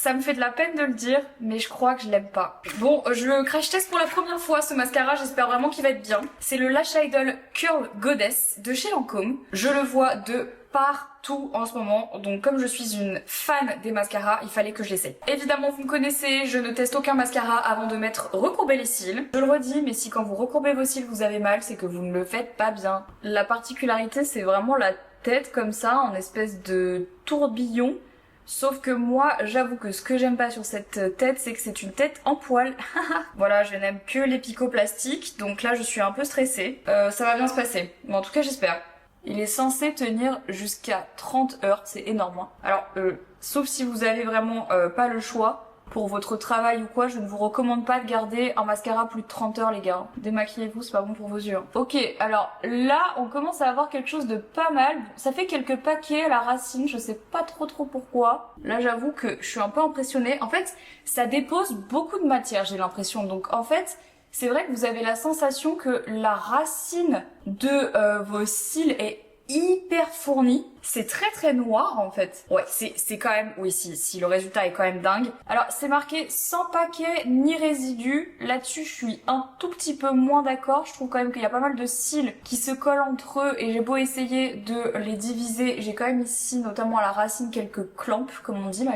Ça me fait de la peine de le dire, mais je crois que je l'aime pas. Bon, je le crash test pour la première fois ce mascara, j'espère vraiment qu'il va être bien. C'est le Lash Idol Curl Goddess de chez Lancôme. Je le vois de partout en ce moment, donc comme je suis une fan des mascaras, il fallait que je l'essaye. Évidemment vous me connaissez, je ne teste aucun mascara avant de mettre recourber les cils. Je le redis, mais si quand vous recourbez vos cils vous avez mal, c'est que vous ne le faites pas bien. La particularité c'est vraiment la tête comme ça, en espèce de tourbillon. Sauf que moi, j'avoue que ce que j'aime pas sur cette tête, c'est que c'est une tête en poil. Voilà, je n'aime que les picots plastiques, donc là je suis un peu stressée. Ça va bien se passer, mais en tout cas j'espère. Il est censé tenir jusqu'à 30 heures, c'est énorme. Hein. Alors, sauf si vous avez vraiment pas le choix, pour votre travail ou quoi, je ne vous recommande pas de garder un mascara plus de 30 heures les gars. Démaquillez-vous, c'est pas bon pour vos yeux. Hein. Ok, alors là, on commence à avoir quelque chose de pas mal. Ça fait quelques paquets à la racine, je sais pas trop pourquoi. Là, j'avoue que je suis un peu impressionnée. En fait, ça dépose beaucoup de matière, j'ai l'impression. Donc en fait, c'est vrai que vous avez la sensation que la racine de vos cils est hyper fournie. C'est très noir en fait. Ouais, c'est quand même... Oui, si le résultat est quand même dingue. Alors, c'est marqué sans paquet ni résidus. Là-dessus, je suis un tout petit peu moins d'accord. Je trouve quand même qu'il y a pas mal de cils qui se collent entre eux et j'ai beau essayer de les diviser. J'ai quand même ici, notamment à la racine, quelques clampes, comme on dit, là,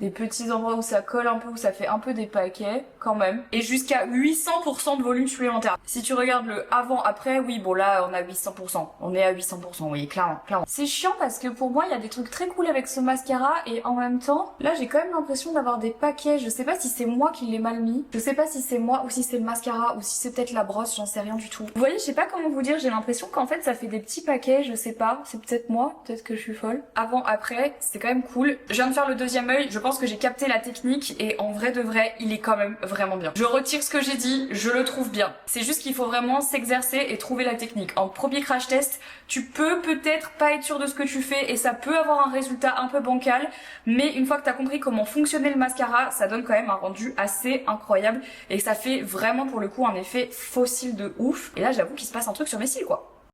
des petits endroits où ça colle un peu, où ça fait un peu des paquets, quand même. Et jusqu'à 800% de volume supplémentaire. Si tu regardes le avant-après, oui, bon là, on a 800%. On est à 800%, oui, clairement. C'est chiant parce que pour moi, il y a des trucs très cool avec ce mascara et en même temps, là, j'ai quand même l'impression d'avoir des paquets. Je sais pas si c'est moi qui l'ai mal mis. Je sais pas si c'est moi ou si c'est le mascara ou si c'est peut-être la brosse, j'en sais rien du tout. Vous voyez, je sais pas comment vous dire, j'ai l'impression qu'en fait, ça fait des petits paquets, je sais pas. C'est peut-être moi, peut-être que je suis folle. Avant-après, c'est quand même cool. Je viens de faire le deuxième œil, je pense que j'ai capté la technique et en vrai de vrai, il est quand même vraiment bien. Je retire ce que j'ai dit, je le trouve bien. C'est juste qu'il faut vraiment s'exercer et trouver la technique. En premier crash test, tu peux peut-être pas être sûr de ce que tu fais et ça peut avoir un résultat un peu bancal, mais une fois que tu as compris comment fonctionnait le mascara, ça donne quand même un rendu assez incroyable et ça fait vraiment pour le coup un effet faux cils de ouf. Et là, j'avoue qu'il se passe un truc sur mes cils quoi.